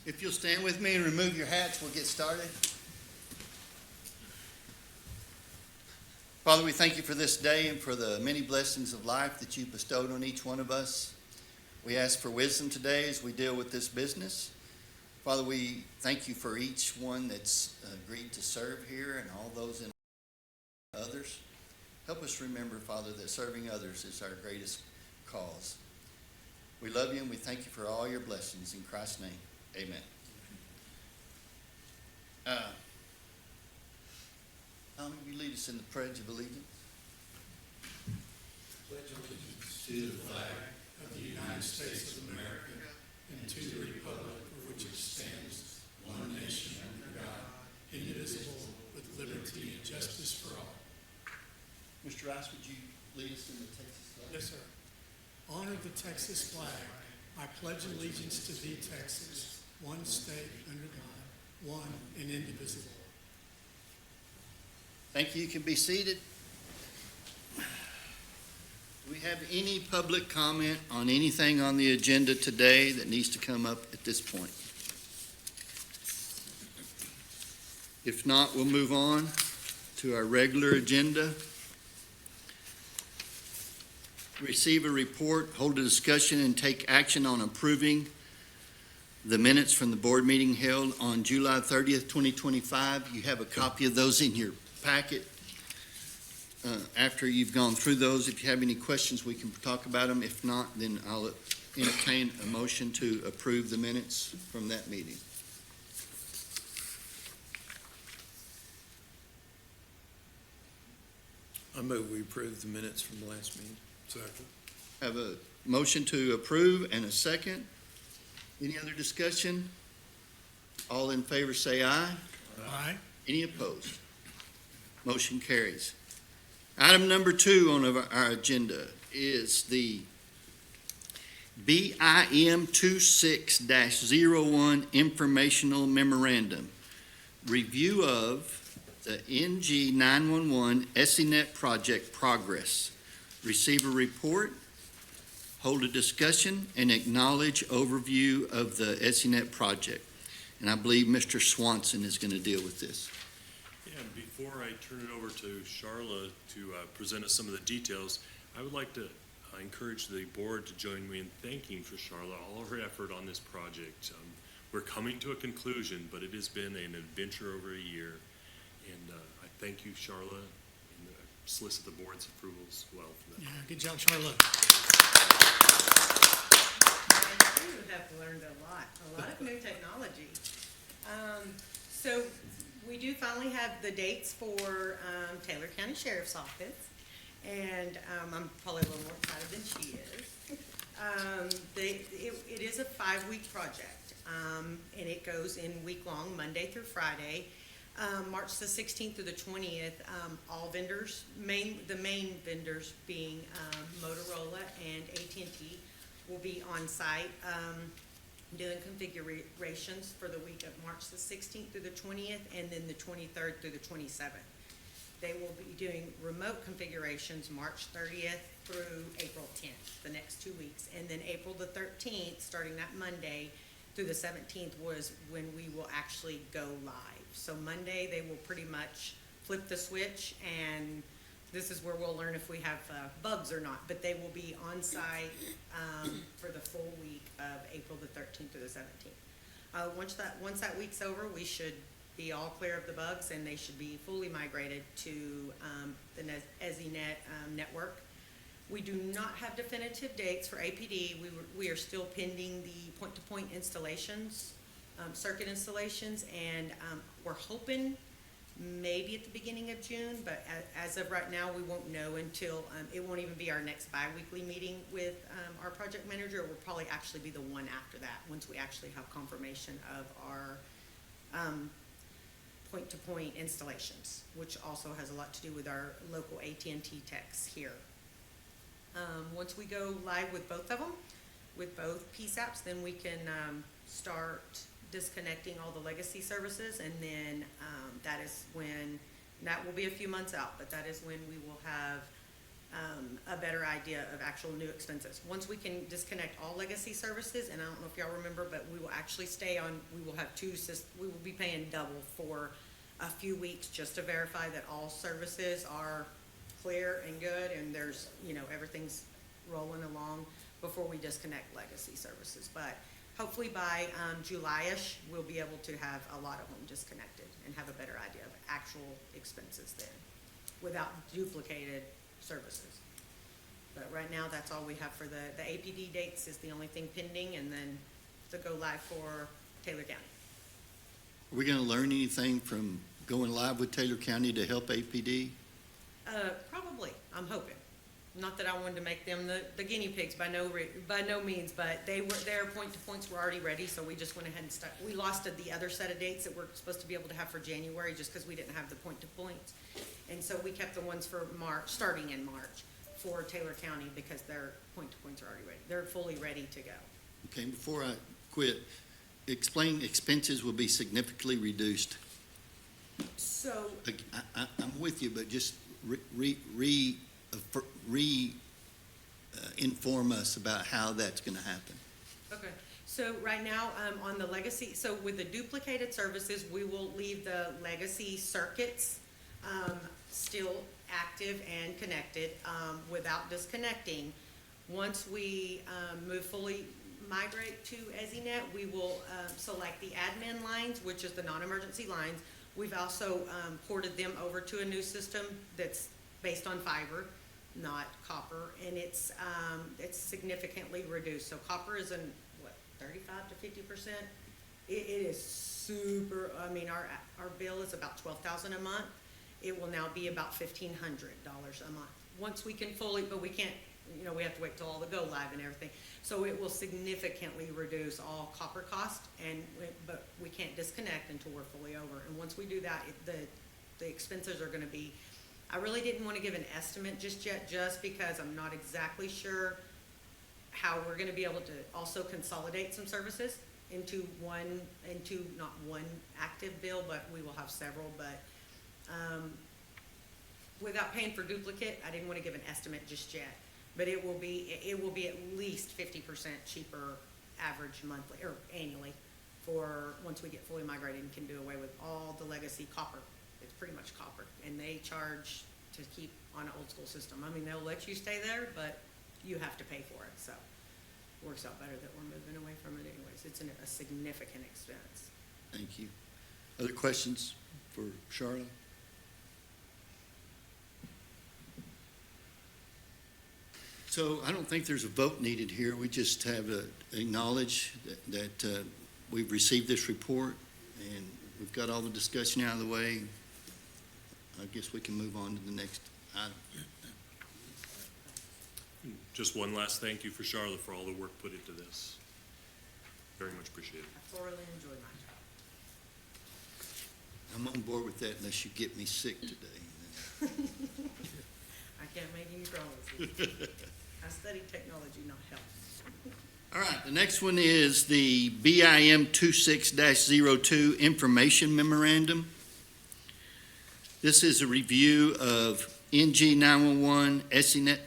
If you'll stand with me and remove your hats, we'll get started. Father, we thank you for this day and for the many blessings of life that you bestowed on each one of us. We ask for wisdom today as we deal with this business. Father, we thank you for each one that's agreed to serve here and all those in others. Help us remember, Father, that serving others is our greatest cause. We love you and we thank you for all your blessings. In Christ's name, amen. Tommy, will you lead us in the Pledge of Allegiance? Pledge allegiance to the flag of the United States of America and to the republic for which it stands, one nation under God, indivisible, with liberty and justice for all. Mr. Rice, would you lead us in the Texas flag? Yes, sir. Honor the Texas flag. I pledge allegiance to thee, Texas, one state under God, one and indivisible. Thank you. You can be seated. Do we have any public comment on anything on the agenda today that needs to come up at this point? If not, we'll move on to our regular agenda. Receive a report, hold a discussion, and take action on approving the minutes from the board meeting held on July 30th, 2025. You have a copy of those in your packet. After you've gone through those, if you have any questions, we can talk about them. If not, then I'll entertain a motion to approve the minutes from that meeting. I move we approve the minutes from the last meeting. Second. Have a motion to approve and a second. Any other discussion? All in favor say aye. Aye. Any opposed? Motion carries. Item number 2 on our agenda is the BIM 26-01 Informational Memorandum. Review of the NG911 SENet project progress. Receive a report, hold a discussion, and acknowledge overview of the SENet project. And I believe Mr. Swanson is going to deal with this. Yeah, and before I turn it over to Charla to present us some of the details, I would like to encourage the board to join me in thanking for Charla all of her effort on this project. We're coming to a conclusion, but it has been an adventure over a year. And I thank you, Charla, and solicit the board's approval as well for that. Yeah, good job, Charlotte. You have learned a lot of new technology. So we do finally have the dates for Taylor County Sheriff's Office, and I'm probably a little more excited than she is. It is a 5-week project, and it goes in week-long, Monday through Friday. March the 16th through the 20th, all vendors, the main vendors being Motorola and AT&T, will be on site doing configurations for the week of March the 16th through the 20th, and then the 23rd through the 27th. They will be doing remote configurations March 30th through April 10th, the next 2 weeks. And then April the 13th, starting that Monday through the 17th, was when we will actually go live. So Monday, they will pretty much flip the switch, and this is where we'll learn if we have bugs or not. But they will be on site for the full week of April the 13th through the 17th. Once that week's over, we should be all clear of the bugs, and they should be fully migrated to the SENet network. We do not have definitive dates for APD. We are still pending the point-to-point installations, circuit installations, and we're hoping maybe at the beginning of June, but as of right now, we won't know until, it won't even be our next bi-weekly meeting with our project manager. It will probably actually be the one after that, once we actually have confirmation of our point-to-point installations, which also has a lot to do with our local AT&T techs here. Once we go live with both of them, with both PSAPs, then we can start disconnecting all the legacy services, and then that is when, that will be a few months out, but that is when we will have a better idea of actual new expenses. Once we can disconnect all legacy services, and I don't know if y'all remember, but we will actually we will have we will be paying double for a few weeks just to verify that all services are clear and good and there's, everything's rolling along before we disconnect legacy services. But hopefully by July-ish, we'll be able to have a lot of them disconnected and have a better idea of actual expenses then, without duplicated services. But right now, that's all we have for the APD dates is the only thing pending, and then the go live for Taylor County. Are we gonna learn anything from going live with Taylor County to help APD? Probably, I'm hoping. Not that I wanted to make them the guinea pigs by no means, but their point-to-points were already ready, so we just went ahead and we lost the other set of dates that we're supposed to be able to have for January, just because we didn't have the point-to-points. And so we kept the ones for March, starting in March, for Taylor County, because their point-to-points are already ready. They're fully ready to go. Okay, before I quit, explain expenses will be significantly reduced. So, I'm with you, but just inform us about how that's gonna happen. okay, so right now, on the legacy, so with the duplicated services, we will leave the legacy circuits, still active and connected, without disconnecting. Once we, fully migrate to EZNet, we will, select the admin lines, which is the non-emergency lines. We've also, ported them over to a new system that's based on fiber, not copper, and it's significantly reduced. So copper is 35 to 50%. It is super, our bill is about $12,000 a month. It will now be about $1,500 a month. Once we can but we can't, we have to wait till all the go live and everything. So it will significantly reduce all copper cost, but we can't disconnect until we're fully over. And once we do that, the expenses are gonna be, I really didn't want to give an estimate just yet, just because I'm not exactly sure how we're gonna be able to also consolidate some services into not one active bill, but we will have several. But without paying for duplicate, I didn't want to give an estimate just yet. But it will be at least 50% cheaper average monthly or annually for once we get fully migrated and can do away with all the legacy copper. It's pretty much copper, and they charge to keep on an old school system. They'll let you stay there, but you have to pay for it, so it works out better that we're moving away from it anyways. It's a significant expense. Thank you. Other questions for Charlotte? So I don't think there's a vote needed here. We just have to acknowledge that we've received this report and we've got all the discussion out of the way. I guess we can move on to the next item. Just one last thank you for Charlotte for all the work put into this. Very much appreciated. I thoroughly enjoyed my job. I'm on board with that unless you get me sick today. I can't make any promises. I studied technology, not health. All right, the next one is the BIM 26-02 Information Memorandum. This is a review of NG911, EZNet,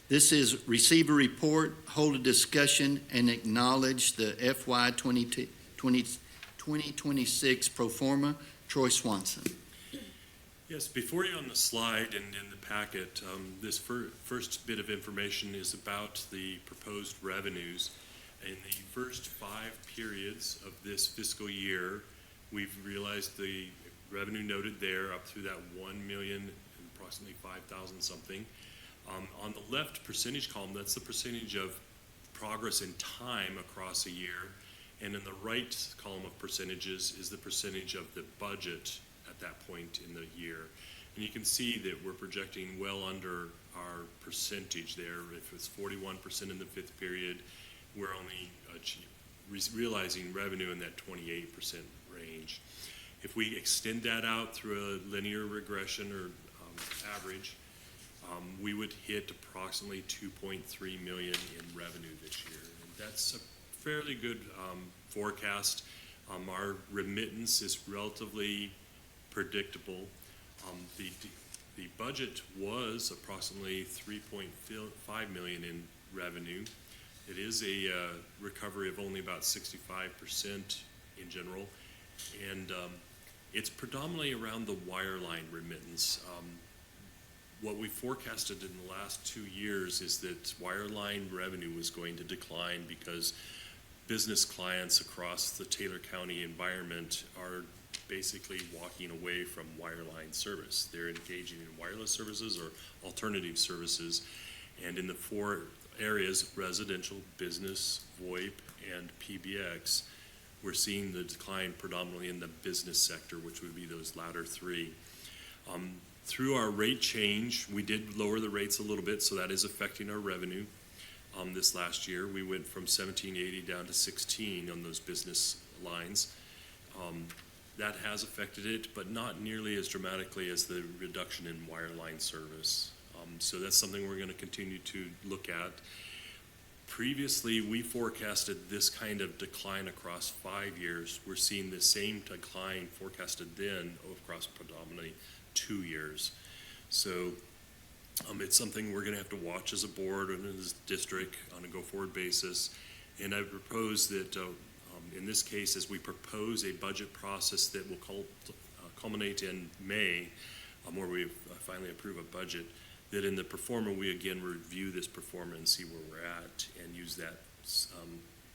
This is receive a report, hold a discussion, and acknowledge the FY 2026 pro forma. Troy Swanson. Yes, before you on the slide and in the packet, this first bit of information is about the proposed revenues. In the first 5 periods of this fiscal year, we've realized the revenue noted there up through that 1 million and approximately 5,000 something. On the left percentage column, that's the percentage of progress in time across a year. And in the right column of percentages is the percentage of the budget at that point in the year. And you can see that we're projecting well under our percentage there. If it's 41% in the 5th period, we're only realizing revenue in that 28% range. If we extend that out through a linear regression or average, we would hit approximately 2.3 million in revenue this year. And that's a fairly good forecast. Our remittance is relatively predictable. The The budget was approximately 3.5 million in revenue. It is a recovery of only about 65% in general, and it's predominantly around the wireline remittance. What we forecasted in the last 2 years is that wireline revenue was going to decline because business clients across the Taylor County environment are basically walking away from wireline service. They're engaging in wireless services or alternative services. And in the 4 areas, residential, business, VoIP, and PBX, we're seeing the decline predominantly in the business sector, which would be those latter 3. Through our rate change, we did lower the rates a little bit, so that is affecting our revenue. This last year, we went from $17.80 down to $16 on those business lines. That has affected it, but not nearly as dramatically as the reduction in wireline service. So that's something we're going to continue to look at. Previously, we forecasted this kind of decline across 5 years. We're seeing the same decline forecasted then across predominantly 2 years. So it's something we're going to have to watch as a board and as a district on a go-forward basis. And I propose that in this case, as we propose a budget process that will culminate in May, where we finally approve a budget, that in the performer, we again review this performer and see where we're at and use that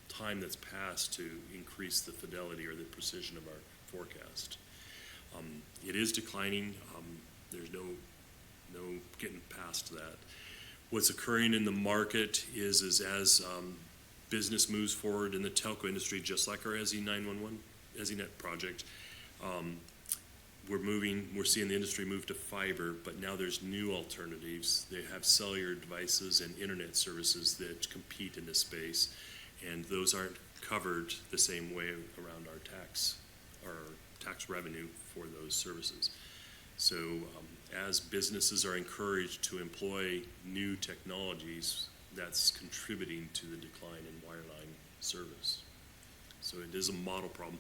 time that's passed to increase the fidelity or the precision of our forecast. It is declining. There's no getting past that. What's occurring in the market is as business moves forward in the telco industry, just like our EZNet project, we're seeing the industry move to fiber, but now there's new alternatives. They have cellular devices and internet services that compete in this space, and those aren't covered the same way around our tax revenue for those services. So as businesses are encouraged to employ new technologies, that's contributing to the decline in wireline service. So it is a model problem.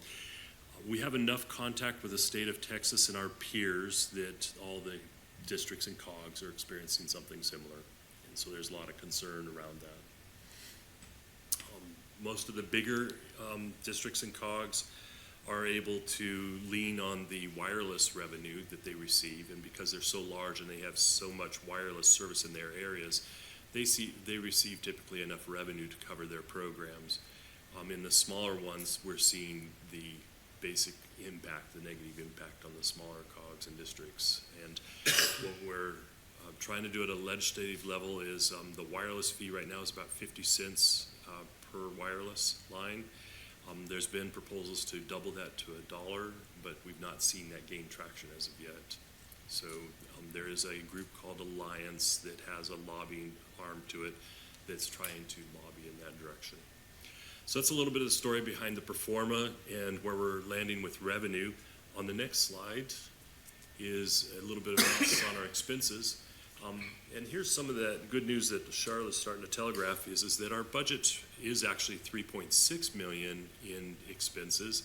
We have enough contact with the state of Texas and our peers that all the districts and COGs are experiencing something similar. And so there's a lot of concern around that. Most of the bigger districts and COGs are able to lean on the wireless revenue that they receive, and because they're so large and they have so much wireless service in their areas, they receive typically enough revenue to cover their programs. In the smaller ones, we're seeing the basic impact, the negative impact on the smaller COGs and districts. And what we're trying to do at a legislative level is the wireless fee right now is about 50 cents per wireless line. There's been proposals to double that to $1, but we've not seen that gain traction as of yet. So there is a group called Alliance that has a lobbying arm to it that's trying to lobby in that direction. So that's a little bit of the story behind the performa and where we're landing with revenue. On the next slide is a little bit of analysis on our expenses. And here's some of that good news that Charlotte's starting to telegraph is that our budget is actually $3.6 million in expenses.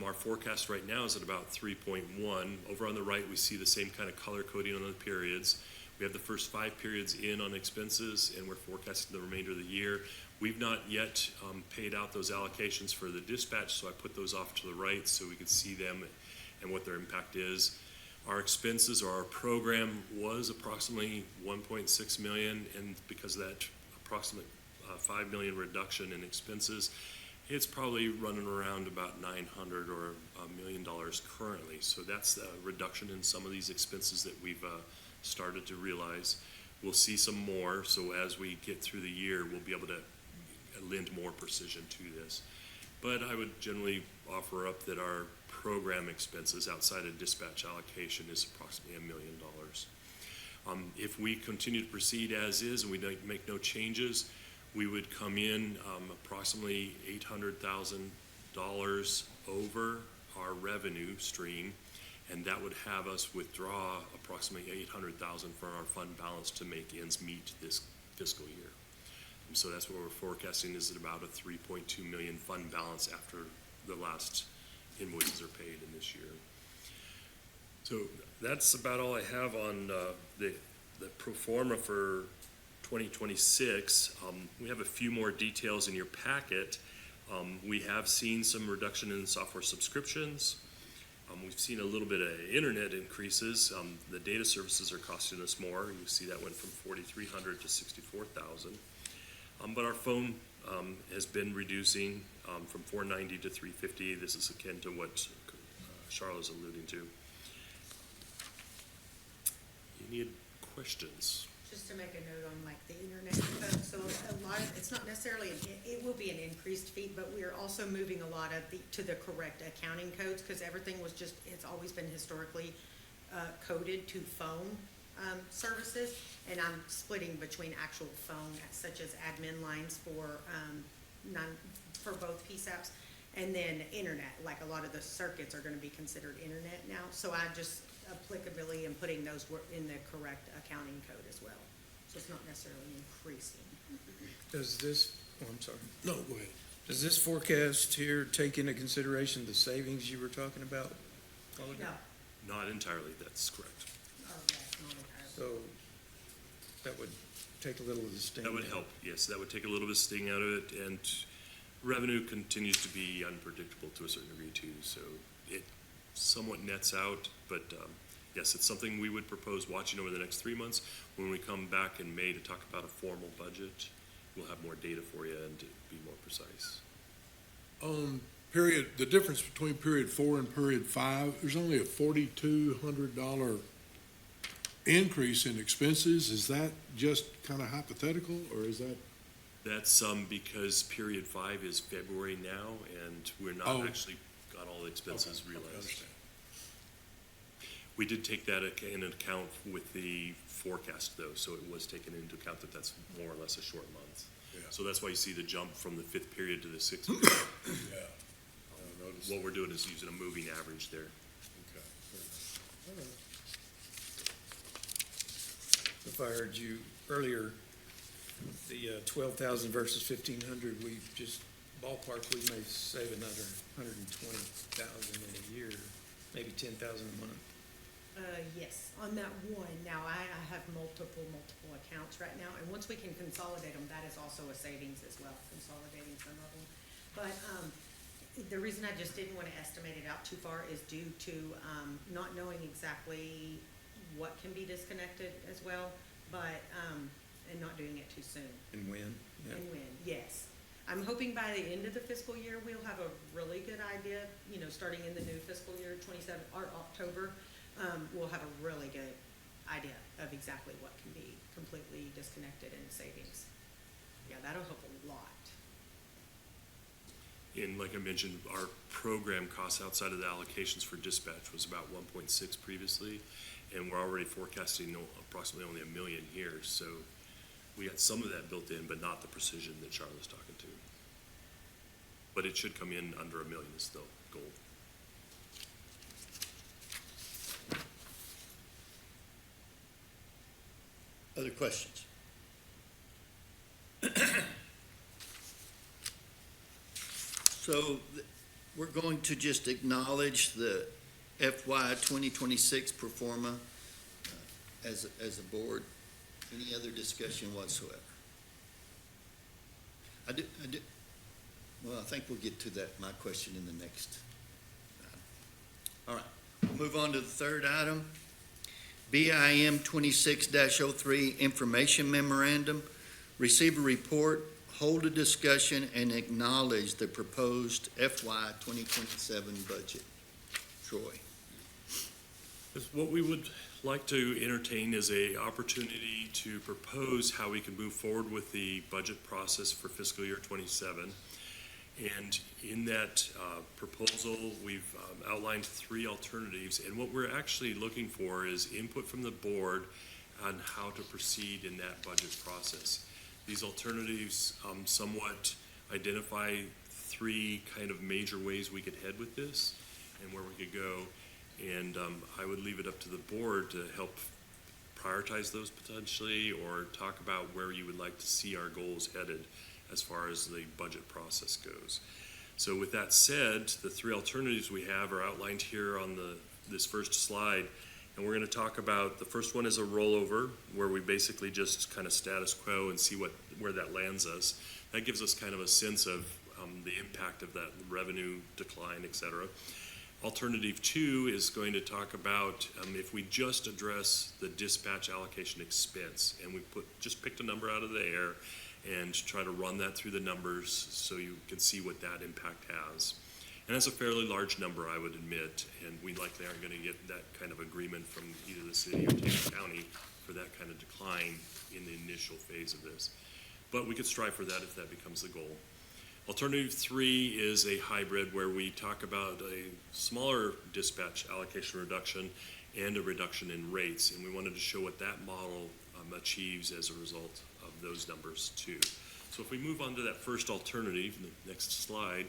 Our forecast right now is at about 3.1. Over on the right, we see the same kind of color coding on the periods. We have the first 5 periods in on expenses, and we're forecasting the remainder of the year. We've not yet paid out those allocations for the dispatch, so I put those off to the right so we could see them and what their impact is. Our expenses or our program was approximately 1.6 million, and because of that approximate 5 million reduction in expenses, it's probably running around about $900,000 or $1 million currently. So that's a reduction in some of these expenses that we've started to realize. We'll see some more, so as we get through the year, we'll be able to lend more precision to this. But I would generally offer up that our program expenses outside of dispatch allocation is approximately $1 million. If we continue to proceed as is and we don't make no changes, we would come in approximately $800,000 over our revenue stream, and that would have us withdraw approximately $800,000 from our fund balance to make ends meet this fiscal year. And so that's what we're forecasting is at about a 3.2 million fund balance after the last invoices are paid in this year. So that's about all I have on the pro forma for 2026. We have a few more details in your packet. We have seen some reduction in software subscriptions. We've seen a little bit of internet increases. The data services are costing us more. You see that went from 4,300 to 64,000. But our phone has been reducing from 490 to 350. This is akin to what Charlotte's alluding to. Any questions? Just to make a note on like the internet, so a lot of, it's not necessarily, it will be an increased fee, but we are also moving a lot of to the correct accounting codes, because everything was just, it's always been historically coded to phone services, and I'm splitting between actual phone, such as admin lines for both PSAPs, and then internet, like a lot of the circuits are gonna be considered internet now, so I just applicability and putting those in the correct accounting code as well. So it's not necessarily increasing. Does this, I'm sorry, No, go ahead. does this forecast here take into consideration the savings you were talking about? No, Not entirely, that's correct. that's not entirely. So that would take a little of the sting. That would help, yes, that would take a little bit of sting out of it, and revenue continues to be unpredictable to a certain degree too, so it somewhat nets out, but yes, it's something we would propose watching over the next 3 months. When we come back in May to talk about a formal budget, we'll have more data for you and be more precise. The difference between period 4 and period 5, there's only a $4,200 increase in expenses. Is that just kind of hypothetical, or is that? That's because period 5 is February now, and we're not Oh. actually got all the expenses Okay, realized. understand. We did take that in account with the forecast though, so it was taken into account that that's more or less a short month. Yeah. So that's why you see the jump from the 5th period to the 6th. Yeah. I noticed. What we're doing is using a moving average there. Okay. All right. If I heard you earlier, the 12,000 versus 1,500, we just ballpark, we may save another 120,000 in a year, maybe 10,000 a month. Yes, on that one, now I have multiple accounts right now, and once we can consolidate them, that is also a savings as well, consolidating some of them. But, the reason I just didn't wanna estimate it out too far is due to, not knowing exactly what can be disconnected as well, but, and not doing it too soon. And when? Yeah. And when, yes. I'm hoping by the end of the fiscal year, we'll have a really good idea, starting in the new fiscal year, 27, or October, we'll have a really good idea of exactly what can be completely disconnected in savings. Yeah, that'll help a lot. And like I mentioned, our program costs outside of the allocations for dispatch was about 1.6 previously, and we're already forecasting approximately only $1 million here, so we got some of that built in, but not the precision that Charlotte's talking to. But it should come in under $1 million is the goal. Other questions? So we're going to just acknowledge the FY 2026 pro forma as a board. Any other discussion whatsoever? Well, I think we'll get to that, my question in the next item. All right, we'll move on to the third item. BIM 26-03 Information Memorandum. Receive a report, hold a discussion, and acknowledge the proposed FY 2027 budget. Troy. What we would like to entertain is a opportunity to propose how we can move forward with the budget process for fiscal year 27. And in that proposal, we've outlined 3 alternatives. And what we're actually looking for is input from the board on how to proceed in that budget process. These alternatives somewhat identify 3 kind of major ways we could head with this and where we could go. And I would leave it up to the board to help prioritize those potentially, or talk about where you would like to see our goals headed as far as the budget process goes. So with that said, the 3 alternatives we have are outlined here on the this first slide. And we're going to talk about, the first one is a rollover, where we basically just kind of status quo and see where that lands us. That gives us kind of a sense of the impact of that revenue decline, et cetera. Alternative 2 is going to talk about if we just address the dispatch allocation expense, and we just picked a number out of the air and try to run that through the numbers so you can see what that impact has. And that's a fairly large number, I would admit, and we likely aren't going to get that kind of agreement from either the city or Taylor County for that kind of decline in the initial phase of this. But we could strive for that if that becomes the goal. Alternative 3 is a hybrid where we talk about a smaller dispatch allocation reduction and a reduction in rates, and we wanted to show what that model achieves as a result of those numbers too. So if we move on to that first alternative, the next slide,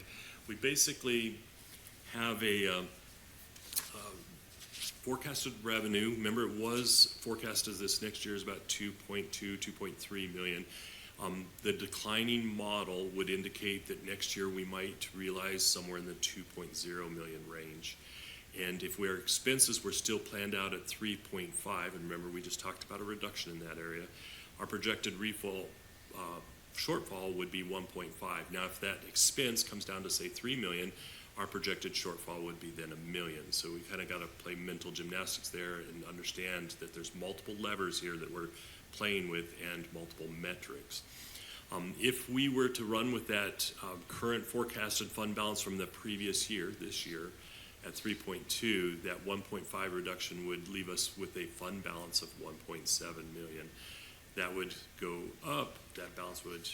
we basically have a forecasted revenue. Remember, it was forecasted this next year is about 2.2, 2.3 million. The declining model would indicate that next year we might realize somewhere in the 2.0 million range. And if our expenses were still planned out at 3.5, and remember we just talked about a reduction in that area, our projected shortfall would be 1.5. Now, if that expense comes down to say 3 million, our projected shortfall would be then 1 million. So we kind of got to play mental gymnastics there and understand that there's multiple levers here that we're playing with and multiple metrics. If we were to run with that current forecasted fund balance from the previous year, this year, at 3.2, that 1.5 reduction would leave us with a fund balance of 1.7 million. That would go up, that balance would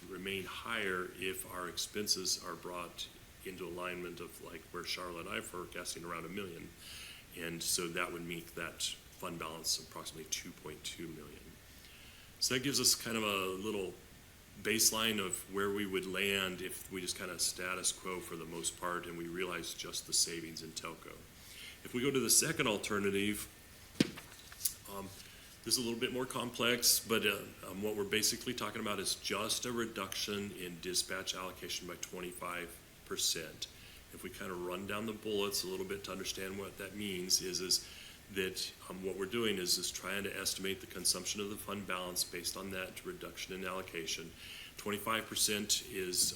remain higher if our expenses are brought into alignment of like where Charlotte and I are forecasting around 1 million. And so that would make that fund balance approximately 2.2 million. So that gives us kind of a little baseline of where we would land if we just kind of status quo for the most part and we realize just the savings in telco. If we go to the second alternative, this is a little bit more complex, but what we're basically talking about is just a reduction in dispatch allocation by 25%. If we kind of run down the bullets a little bit to understand what that means is that what we're doing is trying to estimate the consumption of the fund balance based on that reduction in allocation. 25% is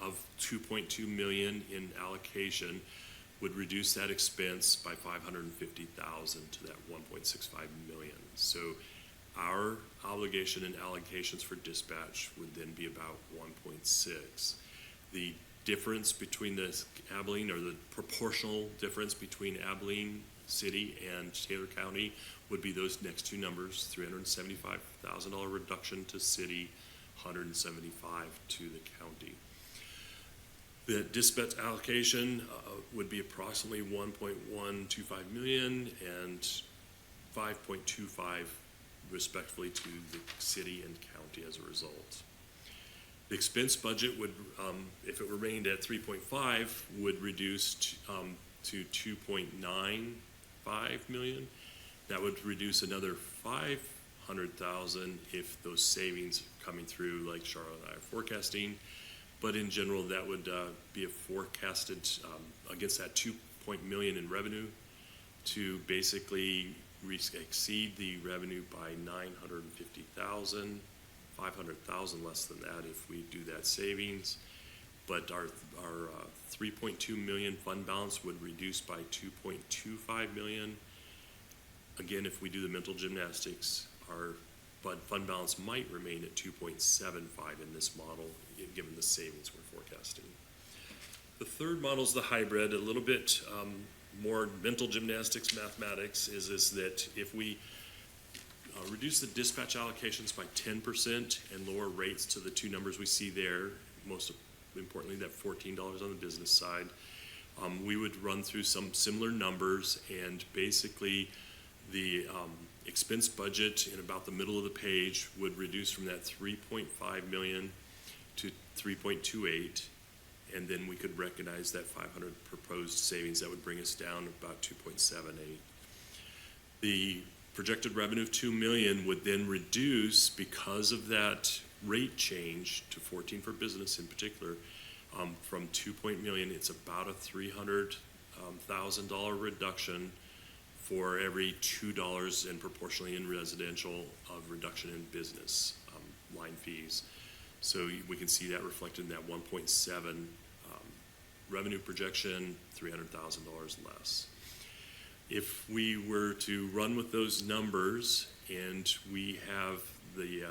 of 2.2 million in allocation would reduce that expense by 550,000 to that 1.65 million. So our obligation and allocations for dispatch would then be about 1.6. The difference between the Abilene, or the proportional difference between Abilene City and Taylor County would be those next two numbers, $375,000 reduction to city, $175,000 to the county. The dispatch allocation would be approximately 1.125 million and 5.25 respectively to the city and county as a result. The expense budget would, if it remained at 3.5, would reduce to 2.95 million. That would reduce another 500,000 if those savings coming through like Charlotte and I are forecasting. But in general, that would be a forecasted against that 2 million in revenue to basically exceed the revenue by 950,000, 500,000 less than that if we do that savings. But our 3.2 million fund balance would reduce by 2.25 million. Again, if we do the mental gymnastics, our fund balance might remain at 2.75 in this model, given the savings we're forecasting. The third model is the hybrid, a little bit more mental gymnastics, mathematics, is that if we reduce the dispatch allocations by 10% and lower rates to the two numbers we see there, most importantly that $14 on the business side, we would run through some similar numbers, and basically the expense budget in about the middle of the page would reduce from that 3.5 million to 3.28, and then we could recognize that 500 proposed savings. That would bring us down about 2.78. The projected revenue of 2 million would then reduce because of that rate change to 14 for business in particular, from 2 million. It's about a 300 $1,000 reduction for every $2 and proportionally in residential of reduction in business line fees. So we can see that reflected in that 1.7 revenue projection, $300,000 less. If we were to run with those numbers and we have the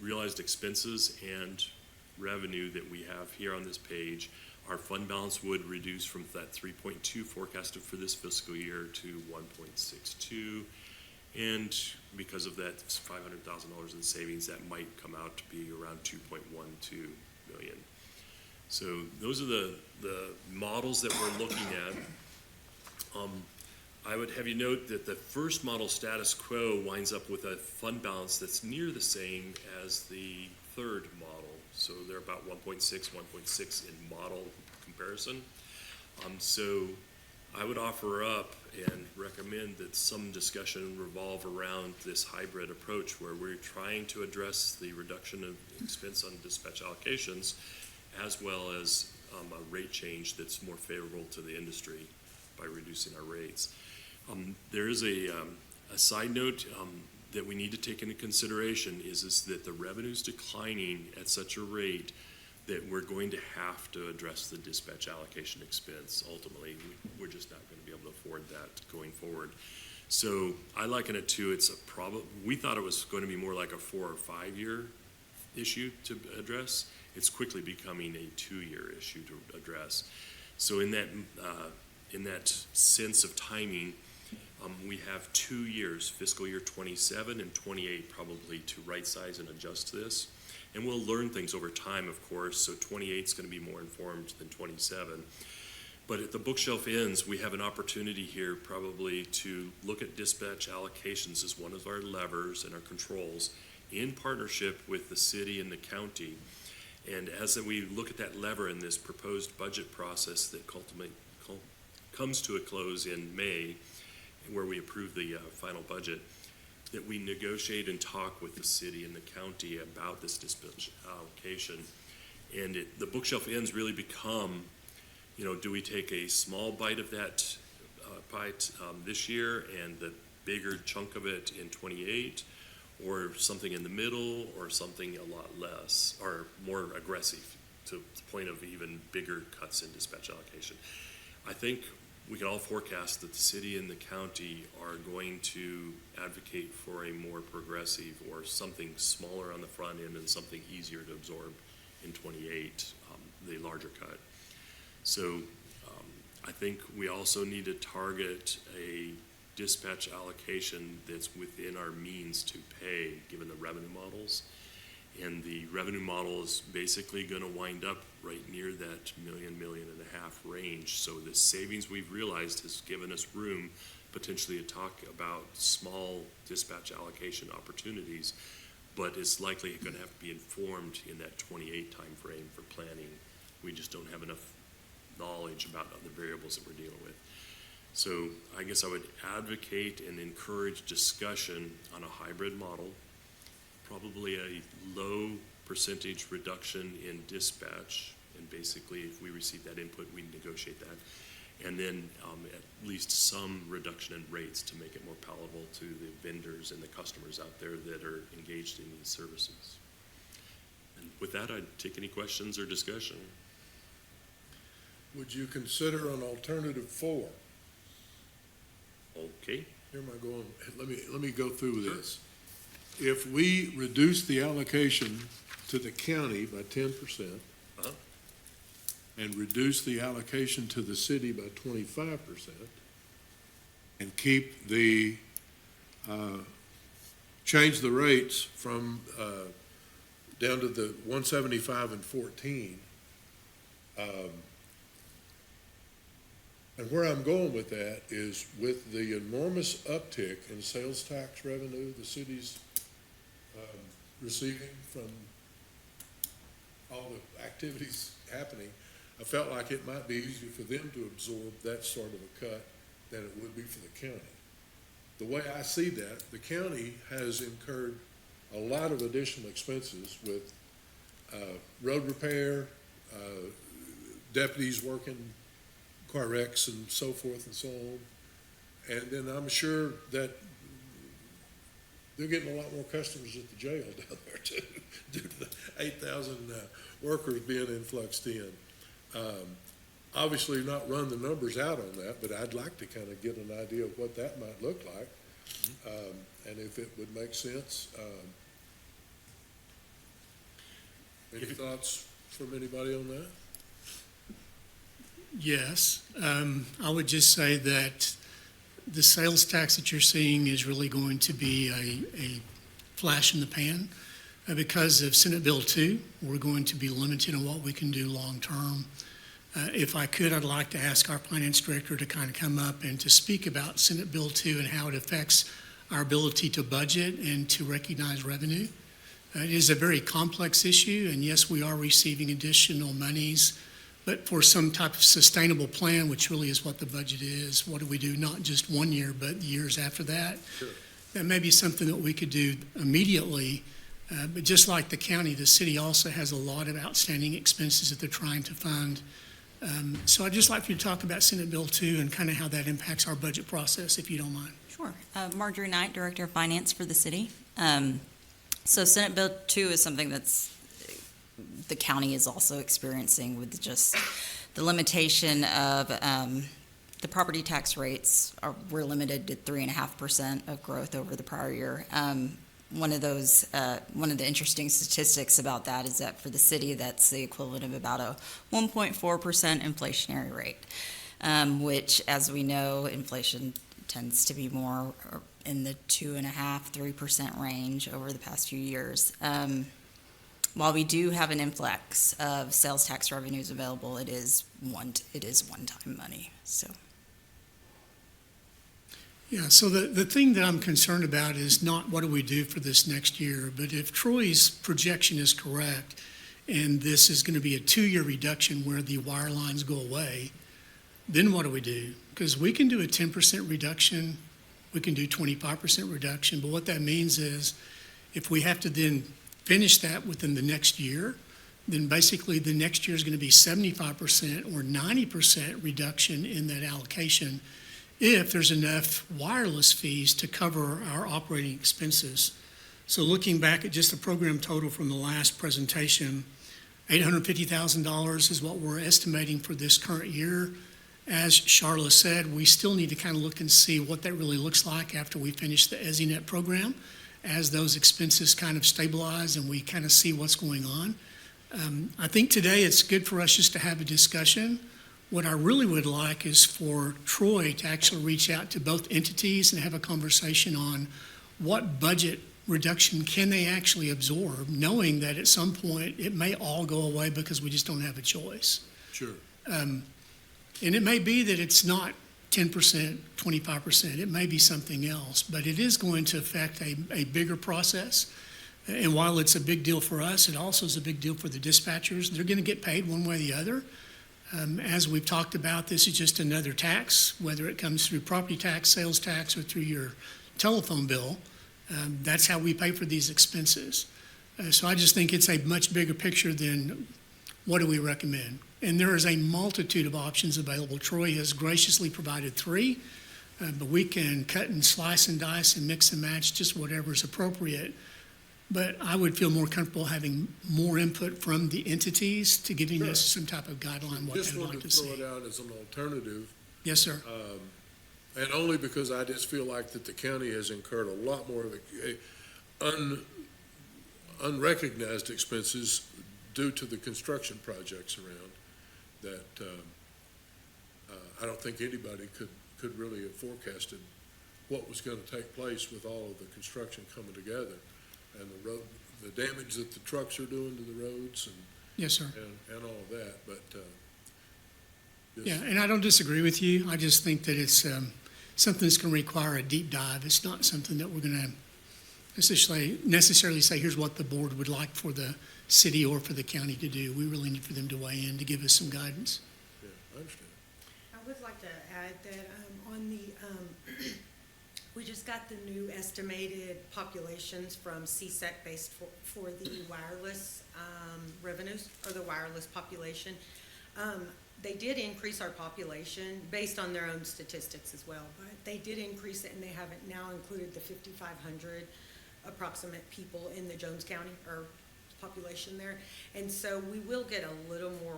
realized expenses and revenue that we have here on this page, our fund balance would reduce from that 3.2 forecasted for this fiscal year to 1.62. And because of that $500,000 in savings, that might come out to be around 2.12 million. So those are the models that we're looking at. I would have you note that the first model, status quo, winds up with a fund balance that's near the same as the third model. So they're about 1.6 in model comparison. So I would offer up and recommend that some discussion revolve around this hybrid approach where we're trying to address the reduction of expense on dispatch allocations as well as a rate change that's more favorable to the industry by reducing our rates. There is a side note that we need to take into consideration is that the revenue's declining at such a rate that we're going to have to address the dispatch allocation expense. Ultimately, we're just not going to be able to afford that going forward. So I liken it to we thought it was going to be more like a 4 or 5 year issue to address. It's quickly becoming a 2-year issue to address. So in that sense of timing, we have 2 years, fiscal year 27 and 28 probably, to right size and adjust this. And we'll learn things over time, of course, so 28 is going to be more informed than 27. But at the bookshelf ends, we have an opportunity here probably to look at dispatch allocations as one of our levers and our controls in partnership with the city and the county. And as we look at that lever in this proposed budget process that comes to a close in May, where we approve the final budget, that we negotiate and talk with the city and the county about this dispatch allocation. And the bookshelf ends really become, do we take a small bite of that pie this year and the bigger chunk of it in 28, or something in the middle, or something a lot less, or more aggressive to the point of even bigger cuts in dispatch allocation. I think we can all forecast that the city and the county are going to advocate for a more progressive or something smaller on the front end and something easier to absorb in 28, the larger cut. So I think we also need to target a dispatch allocation that's within our means to pay, given the revenue models. And the revenue model is basically going to wind up right near that $1.5 million range. So the savings we've realized has given us room potentially to talk about small dispatch allocation opportunities, but it's likely going to have to be informed in that 28 time frame for planning. We just don't have enough knowledge about other variables that we're dealing with. So I guess I would advocate and encourage discussion on a hybrid model, probably a low percentage reduction in dispatch, and basically if we receive that input, we negotiate that, and then at least some reduction in rates to make it more palatable to the vendors and the customers out there that are engaged in these services. And with that, I'd take any questions or discussion. Would you consider an alternative 4? Okay. Here am I going, let me go through this. If we reduce the allocation to the county by 10%, and reduce the allocation to the city by 25%, and keep change the rates from down to the 175 and 14, and where I'm going with that is with the enormous uptick in sales tax revenue the city's receiving from all the activities happening, I felt like it might be easier for them to absorb that sort of a cut than it would be for the county. The way I see that, the county has incurred a lot of additional expenses with road repair, deputies working car wrecks and so forth and so on. And then I'm sure that they're getting a lot more customers at the jail down there too, due to the 8,000 workers being influxed in. Obviously not run the numbers out on that, but I'd like to kind of get an idea of what that might look like, and if it would make sense. Any thoughts from anybody on that? Yes, I would just say that the sales tax that you're seeing is really going to be a flash in the pan. Because of Senate Bill 2, we're going to be limited on what we can do long-term. If I could, I'd like to ask our finance director to kind of come up and to speak about Senate Bill 2 and how it affects our ability to budget and to recognize revenue. It is a very complex issue, and yes, we are receiving additional monies, but for some type of sustainable plan, which really is what the budget is, what do we do, not just 1 year, but years after that? Sure. That may be something that we could do immediately, but just like the county, the city also has a lot of outstanding expenses that they're trying to fund. So I'd just like for you to talk about Senate Bill 2 and kind of how that impacts our budget process, if you don't mind. Sure. Marjorie Knight, Director of Finance for the city. So Senate Bill 2 is something that's the county is also experiencing with just the limitation of the property tax rates we're limited to 3.5% of growth over the prior year. One of the interesting statistics about that is that for the city, that's the equivalent of about a 1.4% inflationary rate, which, as we know, inflation tends to be more in the 2.5–3% range over the past few years. While we do have an influx of sales tax revenues available, it is one-time money. So. Yeah, so the thing that I'm concerned about is not what do we do for this next year, but if Troy's projection is correct, and this is going to be a 2-year reduction where the wire lines go away, then what do we do? Because we can do a 10% reduction, we can do 25% reduction, but what that means is if we have to then finish that within the next year, then basically the next year is going to be 75% or 90% reduction in that allocation if there's enough wireless fees to cover our operating expenses. So looking back at just the program total from the last presentation, $850,000 is what we're estimating for this current year. As Charla said, we still need to kind of look and see what that really looks like after we finish the EZNet program, as those expenses kind of stabilize and we kind of see what's going on. I think today it's good for us just to have a discussion. What I really would like is for Troy to actually reach out to both entities and have a conversation on what budget reduction can they actually absorb, knowing that at some point it may all go away because we just don't have a choice. Sure. And it may be that it's not 10%, 25%, it may be something else, but it is going to affect a bigger process. And while it's a big deal for us, it also is a big deal for the dispatchers. They're going to get paid one way or the other. As we've talked about, this is just another tax, whether it comes through property tax, sales tax, or through your telephone bill. That's how we pay for these expenses. So I just think it's a much bigger picture than what do we recommend. And there is a multitude of options available. Troy has graciously provided 3, but we can cut and slice and dice and mix and match just whatever is appropriate. But I would feel more comfortable having more input from the entities to giving us some type of guideline what Just they'd like wanted to to throw see. it out as an alternative, Yes, sir. and only because I just feel like that the county has incurred a lot more of unrecognized expenses due to the construction projects around that I don't think anybody could really have forecasted what was going to take place with all of the construction coming together and the damage that the trucks are doing to the roads Yes, sir. and all of that, but Yeah, and I don't disagree with you. I just think that it's something that's going to require a deep dive. It's not something that we're going to necessarily say, here's what the board would like for the city or for the county to do. We really need for them to weigh in to give us some guidance. yeah, I understand. I would like to add that on the, we just got the new estimated populations from CSEC based for the wireless revenues or the wireless population. They did increase our population based on their own statistics as well, but they did increase it, and they haven't now included the 5,500 approximate people in the Jones County, or population there. And so we will get a little more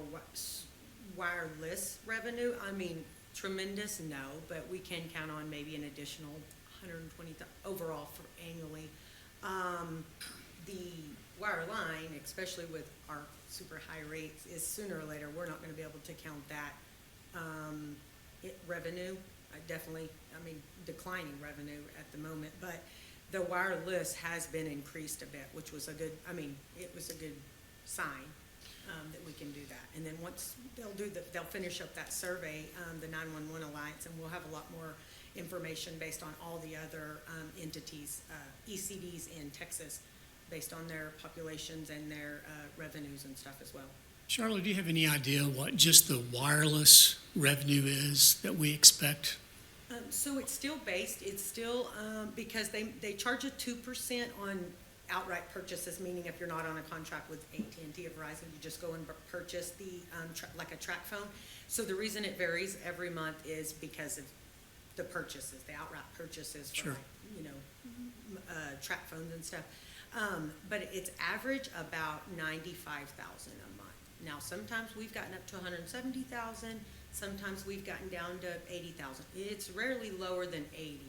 wireless revenue. I mean, tremendous, no, but we can count on maybe an additional 120 overall for annually. The wire line, especially with our super high rates, is sooner or later, we're not gonna be able to count that, revenue. Definitely, I mean, declining revenue at the moment, but the wireless has been increased a bit, which was a good, I mean, it was a good sign, that we can do that. And then once they'll finish up that survey, the 911 Alliance, and we'll have a lot more information based on all the other, entities, ECDs in Texas, based on their populations and their, revenues and stuff as well. Charlotte, do you have any idea what just the wireless revenue is that we expect? So it's still because they charge a 2% on outright purchases, meaning if you're not on a contract with AT&T or Verizon, you just go and purchase the, like a track phone. So the reason it varies every month is because of the purchases, the outright purchases for, Sure. like, track phones and stuff. But it's average about 95,000 a month. Now, sometimes we've gotten up to 170,000, sometimes we've gotten down to 80,000. It's rarely lower than 80.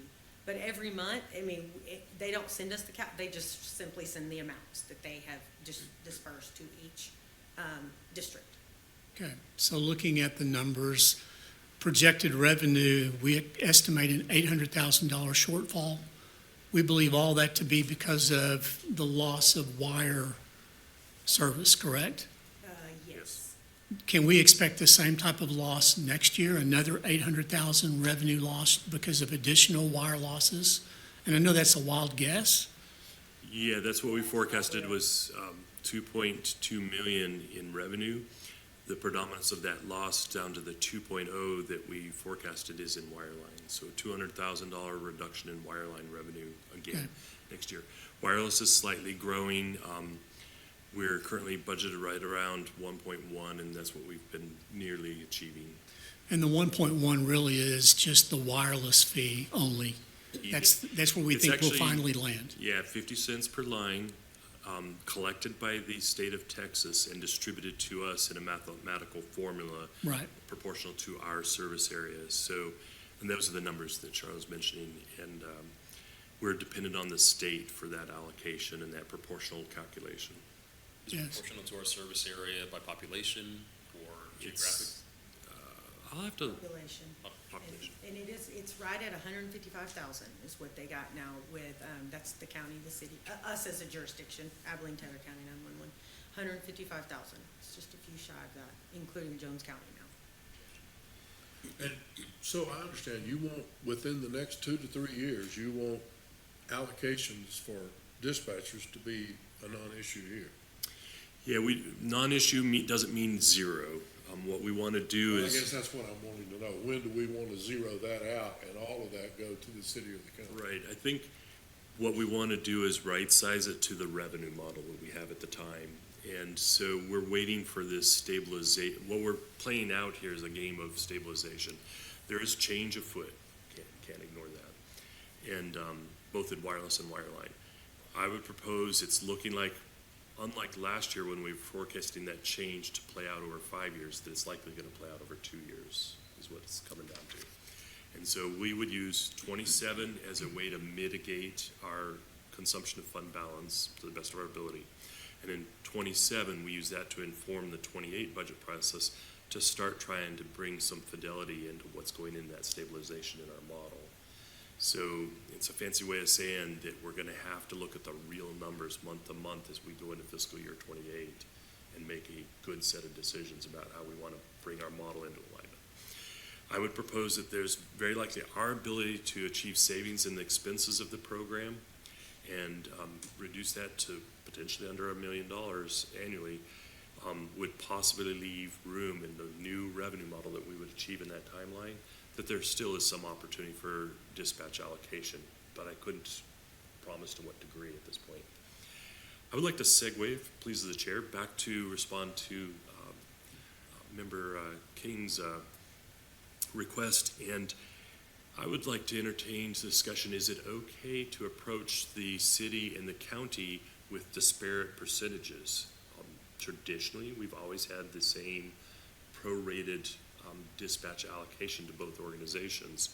But every month, I mean, they don't send us the they just simply send the amounts that they have just dispersed to each, district. Okay, so looking at the numbers, projected revenue, we estimate an $800,000 shortfall. We believe all that to be because of the loss of wire service, correct? Yes. Can we expect the same type of loss next year, another 800,000 revenue loss because of additional wire losses? And I know that's a wild guess. Yeah, that's what we forecasted was 2.2 million in revenue. The predominance of that loss down to the 2.0 that we forecasted is in wireline. So $200,000 reduction in wireline revenue again Okay. next year. Wireless is slightly growing. We're currently budgeted right around 1.1, and that's what we've been nearly achieving. And the 1.1 really is just the wireless fee only. That's where we It's think we'll actually- finally land. Yeah, 50 cents per line, collected by the state of Texas and distributed to us in a mathematical formula Right. proportional to our service areas. So, and those are the numbers that Charles was mentioning. And we're dependent on the state for that allocation and that proportional calculation. Is Yes. it proportional to our service area by population or geographic? I'll have to, Population. population. And it's right at 155,000 is what they got now with, that's the county, the city, us as a jurisdiction, Abilene, Taylor County 911, 155,000. It's just a few shy of that, including Jones County now. And so I understand you want, within the next 2 to 3 years, you want allocations for dispatchers to be a non-issue here. Yeah, non-issue doesn't mean zero. What we want to do Well, I is. guess that's what I'm wanting to know. When do we want to zero that out and all of that go to the city or the county? Right, I think what we want to do is right-size it to the revenue model that we have at the time. And so we're waiting for this stabilization. What we're playing out here is a game of stabilization. There is change afoot, can't ignore that. And both in wireless and wireline. I would propose it's looking like, unlike last year when we were forecasting that change to play out over 5 years, that it's likely going to play out over 2 years, is what it's coming down to. And so we would use 27 as a way to mitigate our consumption of fund balance to the best of our ability. And in 27, we use that to inform the 28 budget process to start trying to bring some fidelity into what's going in that stabilization in our model. So it's a fancy way of saying that we're going to have to look at the real numbers month to month as we go into fiscal year 28 and make a good set of decisions about how we want to bring our model into alignment. I would propose that there's very likely our ability to achieve savings in the expenses of the program and reduce that to potentially under $1 million annually would possibly leave room in the new revenue model that we would achieve in that timeline, that there still is some opportunity for dispatch allocation, but I couldn't promise to what degree at this point. I would like to segue, if it pleases the chair, back to respond to Member King's request, and I would like to entertain discussion. Is it okay to approach the city and the county with disparate percentages? Traditionally, we've always had the same prorated dispatch allocation to both organizations.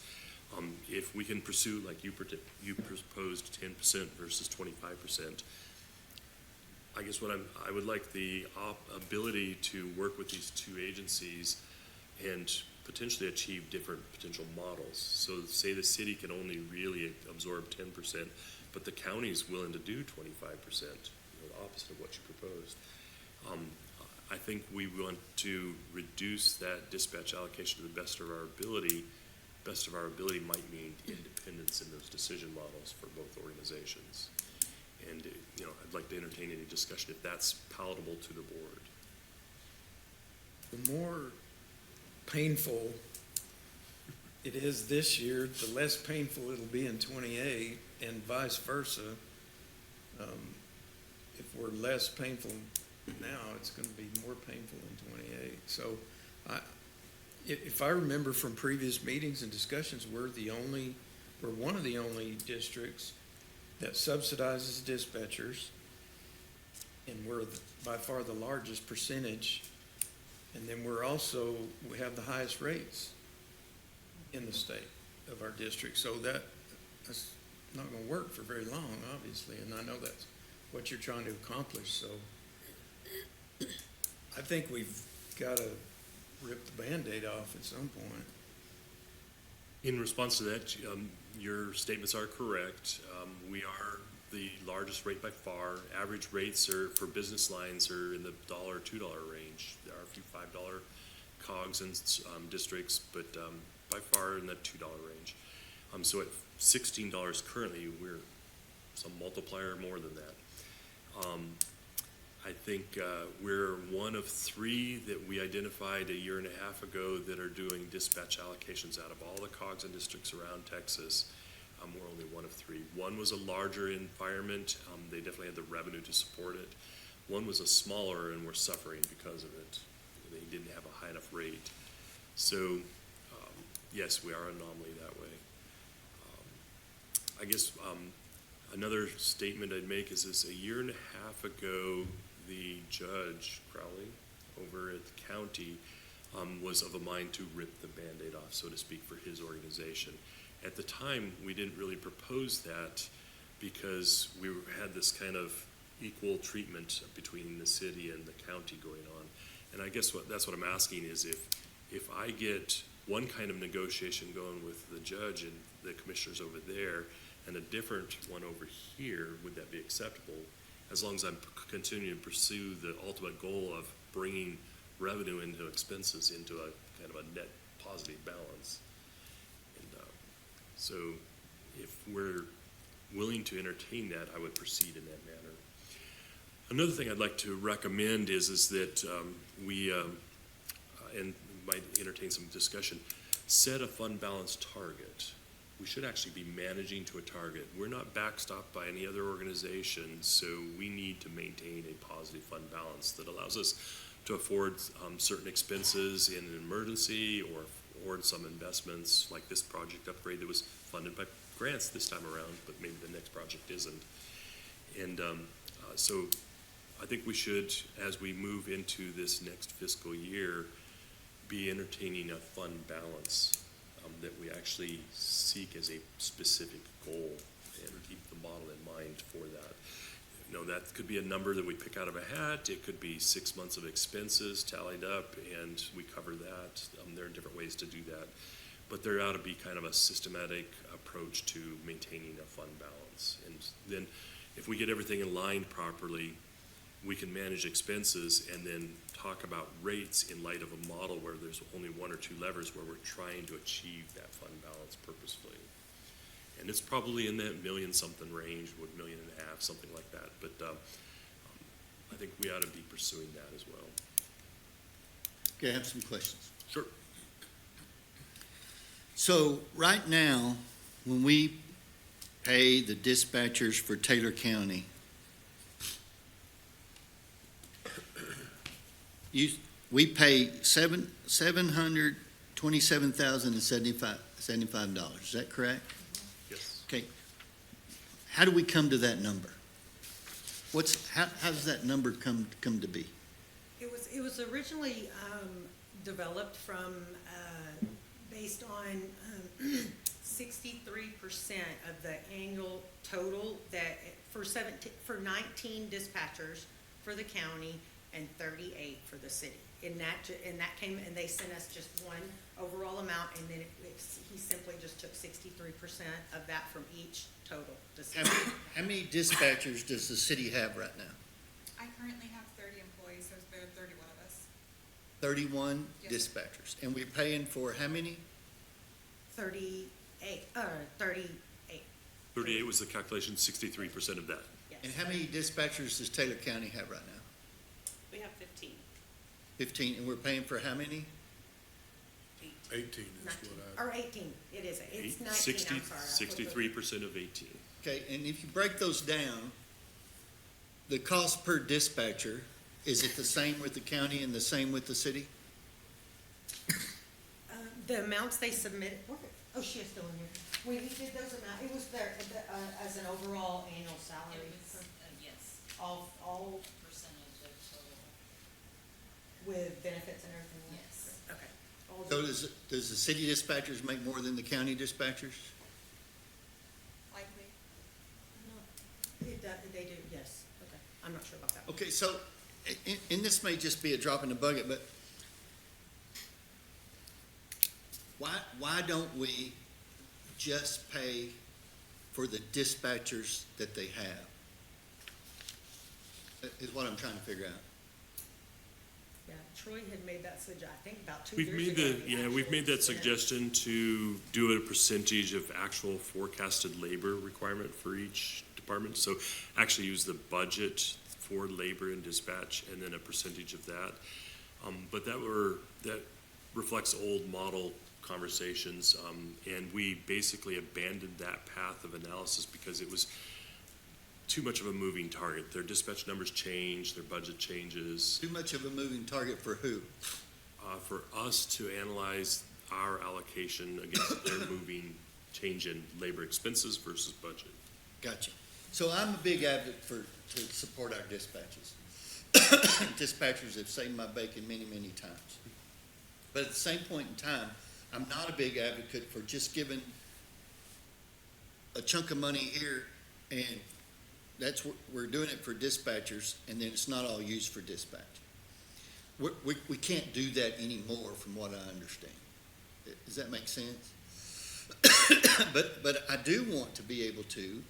If we can pursue, like you proposed, 10% versus 25%, I guess I would like the ability to work with these two agencies and potentially achieve different potential models. So say the city can only really absorb 10%, but the county is willing to do 25%, the opposite of what you proposed. I think we want to reduce that dispatch allocation to the best of our ability. Best of our ability might mean independence in those decision models for both organizations. And, I'd like to entertain any discussion if that's palatable to the board. The more painful it is this year, the less painful it'll be in 28, and vice versa. If we're less painful now, it's going to be more painful in 28. So if I remember from previous meetings and discussions, we're one of the only districts that subsidizes dispatchers, and we're by far the largest percentage. And then we have the highest rates in the state of our district. So that's not going to work for very long, obviously, and I know that's what you're trying to accomplish. So I think we've got to rip the Band-Aid off at some point. In response to that, your statements are correct. We are the largest rate by far. Average rates for business lines are in the $1, $2 range. There are a few $5 COGS in districts, but by far in that $2 range. So at $16 currently, we're some multiplier more than that. I think we're one of three that we identified a year and a half ago that are doing dispatch allocations out of all the COGS and districts around Texas. We're only one of three. One was a larger environment. They definitely had the revenue to support it. One was a smaller, and we're suffering because of it. They didn't have a high enough rate. So, yes, we are an anomaly that way. I guess another statement I'd make is this: a year and a half ago, the judge, Crowley, over at the county, was of a mind to rip the Band-Aid off, so to speak, for his organization. At the time, we didn't really propose that because we had this kind of equal treatment between the city and the county going on. And I guess that's what I'm asking is if I get one kind of negotiation going with the judge and the commissioners over there and a different one over here, would that be acceptable? As long as I'm continuing to pursue the ultimate goal of bringing revenue into expenses into a kind of a net positive balance. And so if we're willing to entertain that, I would proceed in that manner. Another thing I'd like to recommend is that we, and might entertain some discussion, set a fund balance target. We should actually be managing to a target. We're not backstopped by any other organization, so we need to maintain a positive fund balance that allows us to afford certain expenses in an emergency or afford some investments like this project upgrade that was funded by grants this time around, but maybe the next project isn't. And so I think we should, as we move into this next fiscal year, be entertaining a fund balance that we actually seek as a specific goal and keep the model in mind for that. You know, that could be a number that we pick out of a hat. It could be 6 months of expenses tallied up, and we cover that. There are different ways to do that. But there ought to be kind of a systematic approach to maintaining a fund balance. And then if we get everything in line properly, we can manage expenses and then talk about rates in light of a model where there's only one or two levers where we're trying to achieve that fund balance purposefully. And it's probably in that million-something range, $1.5 million, something like that. But I think we ought to be pursuing that as well. Okay, I have some questions. Sure. So right now, when we pay the dispatchers for Taylor County, we pay $727,075. Is that correct? Yes. Okay. How do we come to that number? How does that number come to be? It was originally developed from, based on 63% of the annual total that, for 19 dispatchers for the county and 38 for the city. And that came, and they sent us just one overall amount, and then he simply just took 63% of that from each total. How many dispatchers does the city have right now? I currently have 30 employees, so there are 31 of us. 31 Yes. dispatchers. And we're paying for how many? 38. 38 was the calculation, 63% of that. Yes. And how many dispatchers does Taylor County have right now? We have 15. 15, and we're paying for how many? 18 is 19, what I, or 18, it is, it's 19, I'm 60 sorry. 63% of 18. Okay, and if you break those down, the cost per dispatcher, is it the same with the county and the same with the city? The amounts they submitted, oh, she is still in here. When he did those amounts, it was there, as an overall annual salary. Yes, All percentage of total, with benefits and everything? yes. Okay. All So the- does the city dispatchers make more than the county dispatchers? Likely. They do, yes, okay, I'm not sure about that. Okay, so, and this may just be a drop in the bucket, but why don't we just pay for the dispatchers that they have? Is what I'm trying to figure out. Yeah, Troy had made that suggestion, I think about 2 We've years made ago. we've made that actually. suggestion to do a percentage of actual forecasted labor requirement for each department. So actually use the budget for labor and dispatch and then a percentage of that. But that reflects old model conversations, and we basically abandoned that path of analysis because it was too much of a moving target. Their dispatch numbers change, their budget changes. Too much of a moving target for who? For us to analyze our allocation against their moving change in labor expenses versus budget. Gotcha. So I'm a big advocate to support our dispatches. Dispatchers have saved my bacon many, many times. But at the same point in time, I'm not a big advocate for just giving a chunk of money here and we're doing it for dispatchers and then it's not all used for dispatch. We can't do that anymore from what I understand. Does that make sense? But I do want to be able to,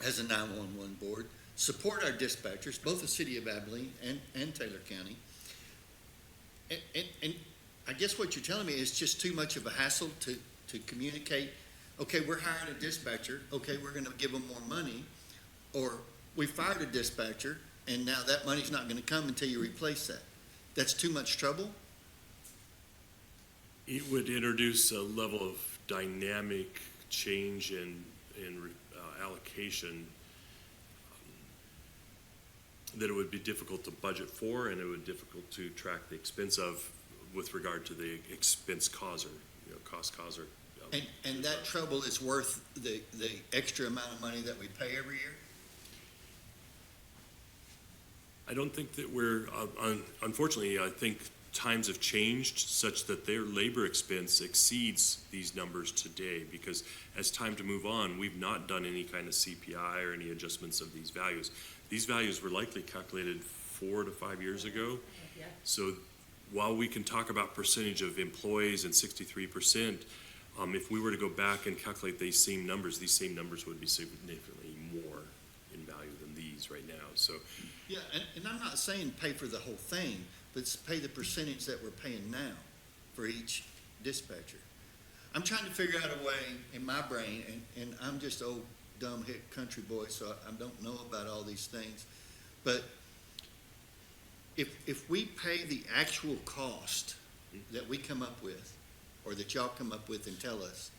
as a 911 board, support our dispatchers, both the city of Abilene and Taylor County. And I guess what you're telling me is just too much of a hassle to communicate, okay, we're hiring a dispatcher, okay, we're gonna give them more money, or we fired a dispatcher, and now that money's not gonna come until you replace that. That's too much trouble? It would introduce a level of dynamic change in allocation that it would be difficult to budget for, and it would be difficult to track the expense of with regard to the expense causer, cost causer. And that trouble is worth the extra amount of money that we pay every year? I don't think that unfortunately, I think times have changed such that their labor expense exceeds these numbers today, because as time to move on, we've not done any kind of CPI or any adjustments of these values. These values were likely calculated 4 to 5 years ago. Yeah. So while we can talk about percentage of employees and 63%, if we were to go back and calculate these same numbers would be significantly more in value than these right now. So Yeah, and I'm not saying pay for the whole thing, but it's pay the percentage that we're paying now for each dispatcher. I'm trying to figure out a way in my brain, and I'm just old, dumb, hick country boy, so I don't know about all these things. But if we pay the actual cost that we come up with, or that y'all come up with and tell us,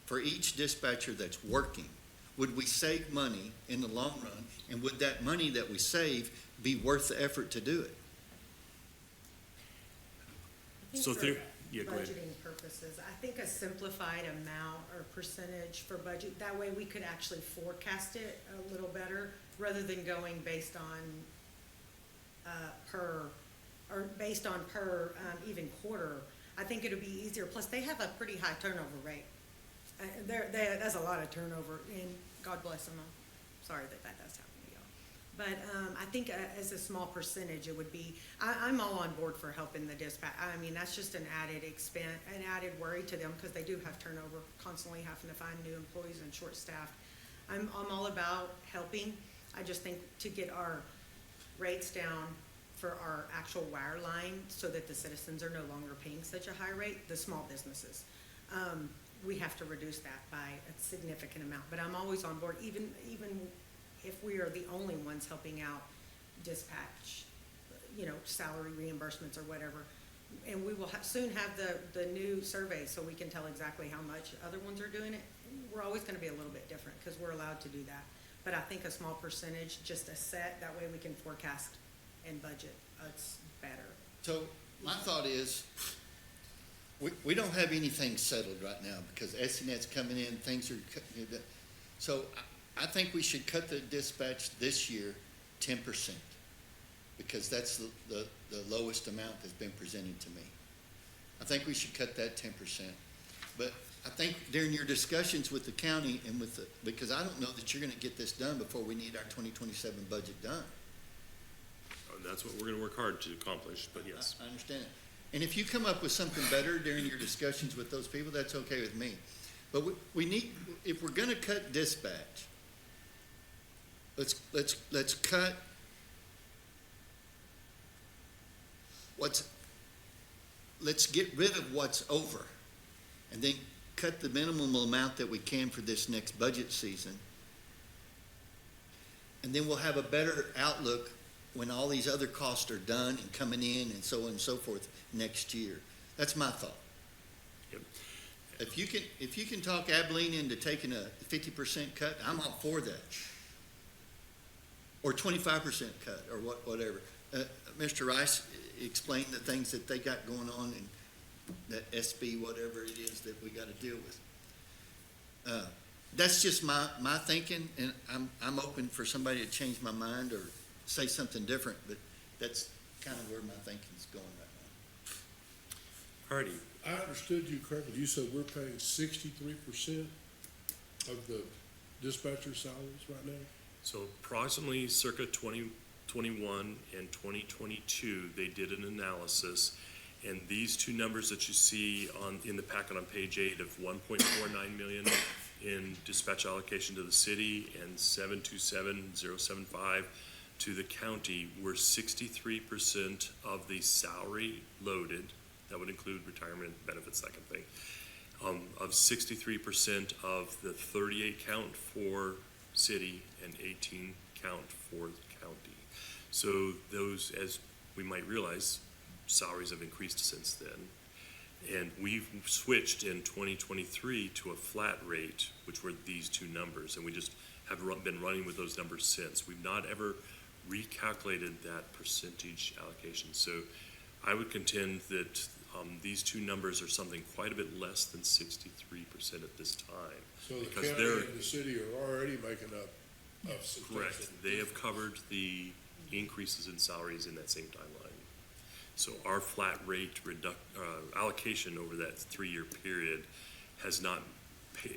for each dispatcher that's working, would we save money in the long run? And would that money that we save be worth the effort to do it? think So for there- yeah, go ahead. budgeting purposes, I think a simplified amount or percentage for budget, that way we could actually forecast it a little better, rather than going based on, even quarter. I think it'll be easier, plus they have a pretty high turnover rate. That's a lot of turnover, and God bless them, I'm sorry that does happen to y'all. But, I think as a small percentage, it would be, I'm all on board for helping the dispatch. I mean, that's just an added expense, an added worry to them, because they do have turnover, constantly having to find new employees and short-staffed. I'm all about helping. I just think to get our rates down for our actual wire line, so that the citizens are no longer paying such a high rate, the small businesses. We have to reduce that by a significant amount, but I'm always on board, even if we are the only ones helping out dispatch, salary reimbursements or whatever. And we will soon have the new survey, so we can tell exactly how much other ones are doing it. We're always gonna be a little bit different, because we're allowed to do that. But I think a small percentage, just a set, that way we can forecast and budget, it's better. So my thought is, we don't have anything settled right now because SNet's coming in, things are, so I think we should cut the dispatch this year 10%, because that's the lowest amount that's been presented to me. I think we should cut that 10%. But I think during your discussions with the county and because I don't know that you're gonna get this done before we need our 2027 budget done. That's what we're gonna work hard to accomplish, but yes. I understand it. And if you come up with something better during your discussions with those people, that's okay with me. But we need, if we're gonna cut dispatch, let's cut let's get rid of what's over, and then cut the minimum amount that we can for this next budget season. And then we'll have a better outlook when all these other costs are done and coming in and so on and so forth next year. That's my thought. Yep. If you can talk Abilene into taking a 50% cut, I'm all for that. Or 25% cut, or whatever. Mr. Rice explained the things that they got going on in that SB, whatever it is that we got to deal with. That's just my thinking, and I'm open for somebody to change my mind or say something different, but that's kind of where my thinking's going right now. Alrighty, I understood you correctly. You said we're paying 63% of the dispatcher salaries right now? so approximately circa 2021 and 2022, they did an analysis, and these two numbers that you see in the packet on page 8 of 1.49 million in dispatch allocation to the city and 727,075 to the county were 63% of the salary loaded. That would include retirement benefits, that kind of thing. Of 63% of the 38 count for city and 18 count for county. So those, as we might realize, salaries have increased since then. And we've switched in 2023 to a flat rate, which were these two numbers, and we just have been running with those numbers since. We've not ever recalculated that percentage allocation. So I would contend that these two numbers are something quite a bit less than 63% at this time. So the Because county they're- and the city are already making up a substantial. Correct. They have covered the increases in salaries in that same timeline. So our flat rate allocation over that 3-year period has not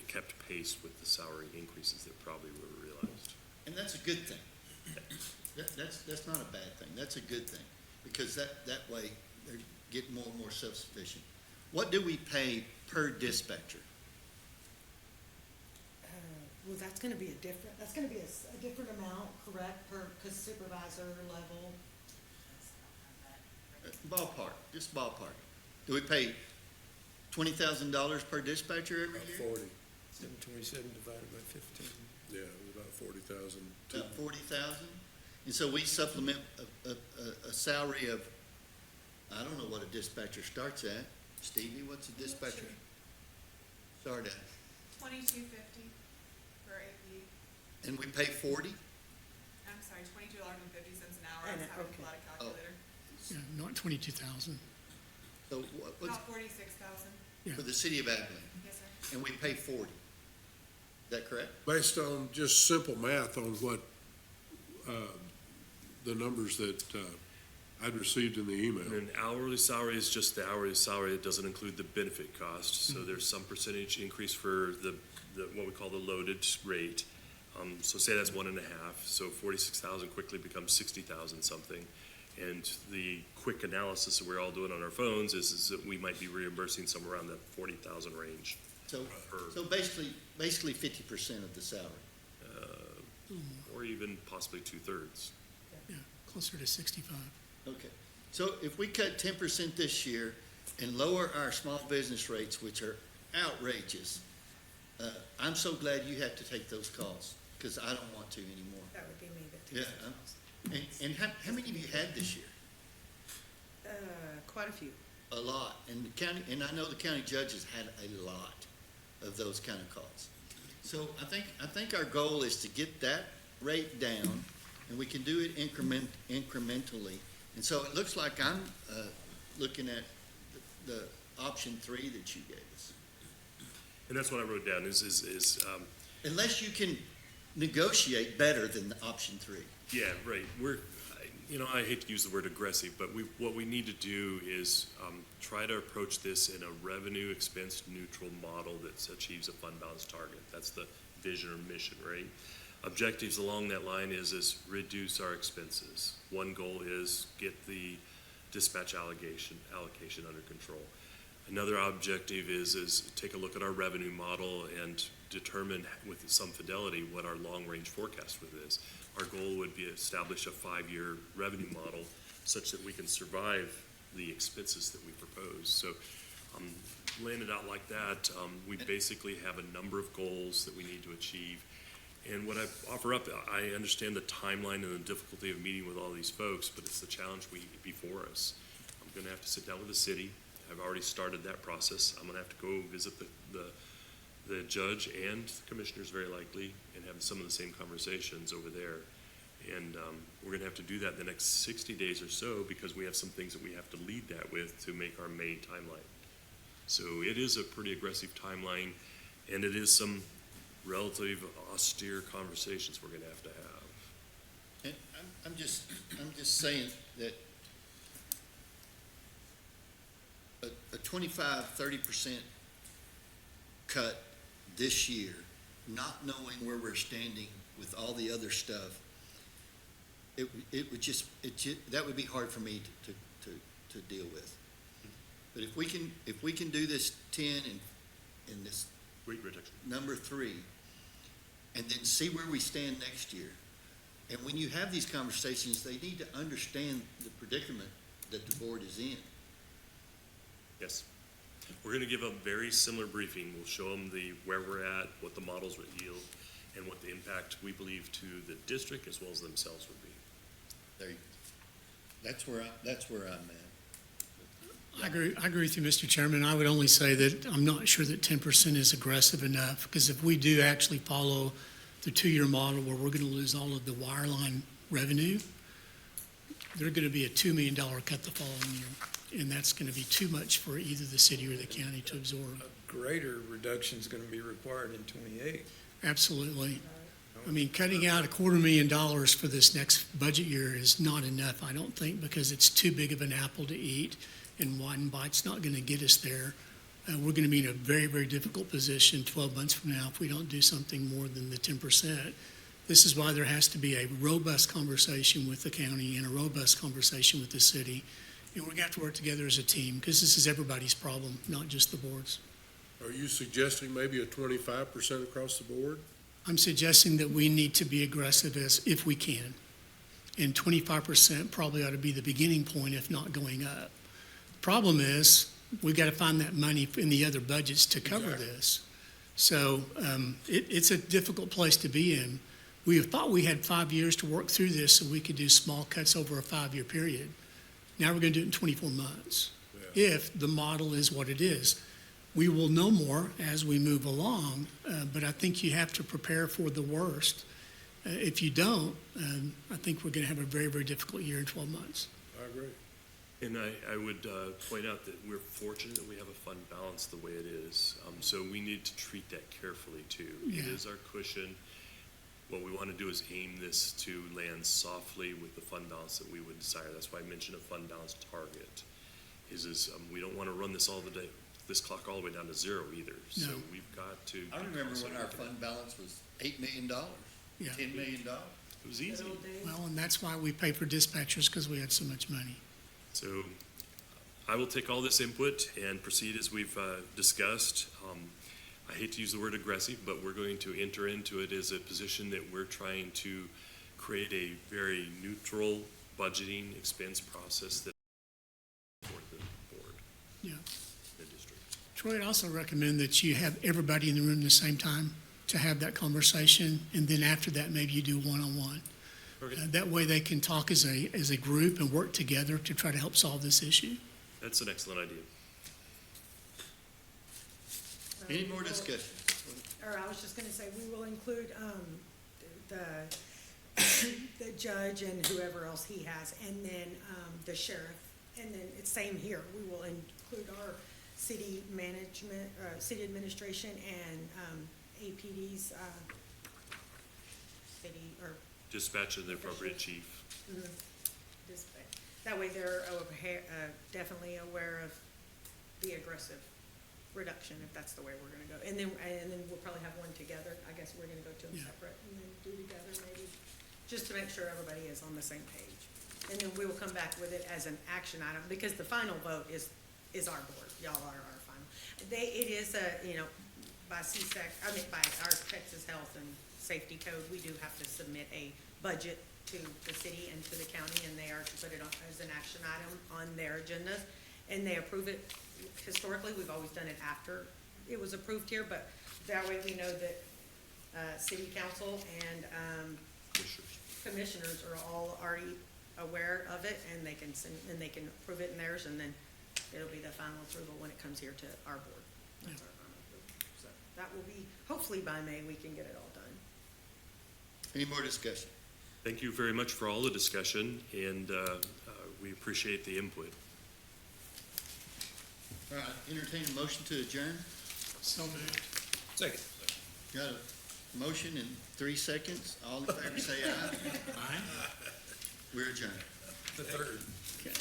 kept pace with the salary increases that probably were realized. And that's a good thing. That's not a bad thing. That's a good thing, because that way they're getting more and more self-sufficient. What do we pay per dispatcher? Well, that's gonna be a different amount, correct, cause supervisor level. Ballpark, just ballpark. Do we pay $20,000 per dispatcher every About year? 40, 727 divided by 15. yeah, it was about 40,000. About 40,000? And so we supplement a salary of, I don't know what a dispatcher starts at. Stevie, what's a dispatcher start at? $22.50 for 8 week. And we pay 40? I'm sorry, $22.50 an hour. I And was having okay. a lot of calculator. Yeah, not 22,000. So what's, About 46,000, for the city of Abilene, yes, sir. and we pay 40. Is that correct? Based on just simple math on what, the numbers that, I'd received in the email. And an hourly salary is just the hourly salary. It doesn't include the benefit cost. So there's some percentage increase for the what we call the loaded rate. So say that's 1.5. So 46,000 quickly becomes 60,000 something. And the quick analysis that we're all doing on our phones is that we might be reimbursing somewhere around that 40,000 range. So, so basically 50% of the salary. Or even possibly 2/3. Yeah, closer to 65. Okay. So if we cut 10% this year and lower our small business rates, which are outrageous, I'm so glad you have to take those calls, because I don't want to anymore. That would be me that Yeah. takes those calls. And how many of you had this year? Quite a few. A lot. And the county, and I know the county judges had a lot of those kind of calls. So I think our goal is to get that rate down, and we can do it incrementally. And so it looks like I'm looking at the option 3 that you gave us. And that's what I wrote down is Unless you can negotiate better than the option 3. yeah, right. I hate to use the word aggressive, but what we need to do is try to approach this in a revenue expense neutral model that achieves a fund balance target. That's the vision or mission, right? Objectives along that line is reduce our expenses. One goal is get the dispatch allocation under control. Another objective is take a look at our revenue model and determine with some fidelity what our long-range forecast for this. Our goal would be to establish a 5-year revenue model such that we can survive the expenses that we propose. So laying it out like that, we basically have a number of goals that we need to achieve. And what I offer up, I understand the timeline and the difficulty of meeting with all these folks, but it's the challenge before us. I'm going to have to sit down with the city. I've already started that process. I'm going to have to go visit the judge and the commissioners very likely and have some of the same conversations over there. And we're going to have to do that in the next 60 days or so because we have some things that we have to lead that with to make our May timeline. So it is a pretty aggressive timeline, and it is some relative austere conversations we're going to have. And I'm just saying that a 25-30% cut this year, not knowing where we're standing with all the other stuff, that would be hard for me to deal with. But if we can do this 10 and this Weight reduction. number 3, and then see where we stand next year. And when you have these conversations, they need to understand the predicament that the board is in. Yes. We're going to give a very similar briefing. We'll show them where we're at, what the models would yield, and what the impact we believe to the district as well as themselves would be. There you go. That's where I'm at. I agree with you, Mr. Chairman. I would only say that I'm not sure that 10% is aggressive enough, because if we do actually follow the 2-year model where we're going to lose all of the wireline revenue, there's going to be a $2 million cut the following year, and that's going to be too much for either the city or the county to absorb. A greater reduction is going to be required in '28. Absolutely. I mean, cutting out $250,000 for this next budget year is not enough, I don't think, because it's too big of an apple to eat, and one bite's not going to get us there. We're going to be in a very, very difficult position 12 months from now if we don't do something more than the 10%. This is why there has to be a robust conversation with the county and a robust conversation with the city. And we're going to have to work together as a team, because this is everybody's problem, not just the board's. Are you suggesting maybe a 25% across the board? I'm suggesting that we need to be aggressive if we can. And 25% probably ought to be the beginning point, if not going up. Problem is, we've got to find that money in the other budgets to cover this. So it's a difficult place to be in. We thought we had 5 years to work through this so we could do small cuts over a 5-year period. Now we're going to do it in 24 months, if the model is what it is. We will know more as we move along, but I think you have to prepare for the worst. If you don't, I think we're going to have a very, very difficult year in 12 months. I agree. And I would point out that we're fortunate that we have a fund balance the way it is. So we need to treat that carefully too. It Yeah. is our cushion. What we want to do is aim this to land softly with the fund balance that we would desire. That's why I mentioned a fund balance target. We don't want to run this this clock all the way down to zero either. So No. we've got to. I be remember when our constantly fund balance was $8 million, Yeah. $10 million. It was easy. Good old days. Well, and that's why we pay for dispatchers, because we had so much money. So I will take all this input and proceed as we've discussed. I hate to use the word aggressive, but we're going to enter into it as a position that we're trying to create a very neutral budgeting expense process that for the board, Yeah. the district. Troy, I'd also recommend that you have everybody in the room at the same time to have that conversation, and then after that, maybe you do one-on-one. Okay. That way they can talk as a group and work together to try to help solve this issue. That's an excellent idea. Any more discussion? Or I was just gonna say, we will include, the judge and whoever else he has, and then, the sheriff. And then it's same here, we will include our city management, city administration and, APD's, city, or Dispatch of the appropriate chief. that way they're definitely aware of the aggressive reduction, if that's the way we're gonna go. And then we'll probably have one together. I guess we're gonna go to them Yeah. separate and then do together maybe, just to make sure everybody is on the same page. And then we will come back with it as an action item, because the final vote is our board. Y'all are our final. It is by by our Texas Health and Safety Code, we do have to submit a budget to the city and to the county, and they are to put it on as an action item on their agendas, and they approve it. Historically, we've always done it after it was approved here, but that way we know that, city council and, commissioners are all already aware of it, and they can approve it in theirs, and then it'll be the final approval when it comes here to our board. That's our final approval. So that will be, hopefully by May, we can get it all done. Any more discussion? Thank you very much for all the discussion, and we appreciate the input. All right, entertain a motion to adjourn. So moved. Second. Got a motion in 3 seconds. All in favor say aye. Aye. We're adjourned. The third. Okay.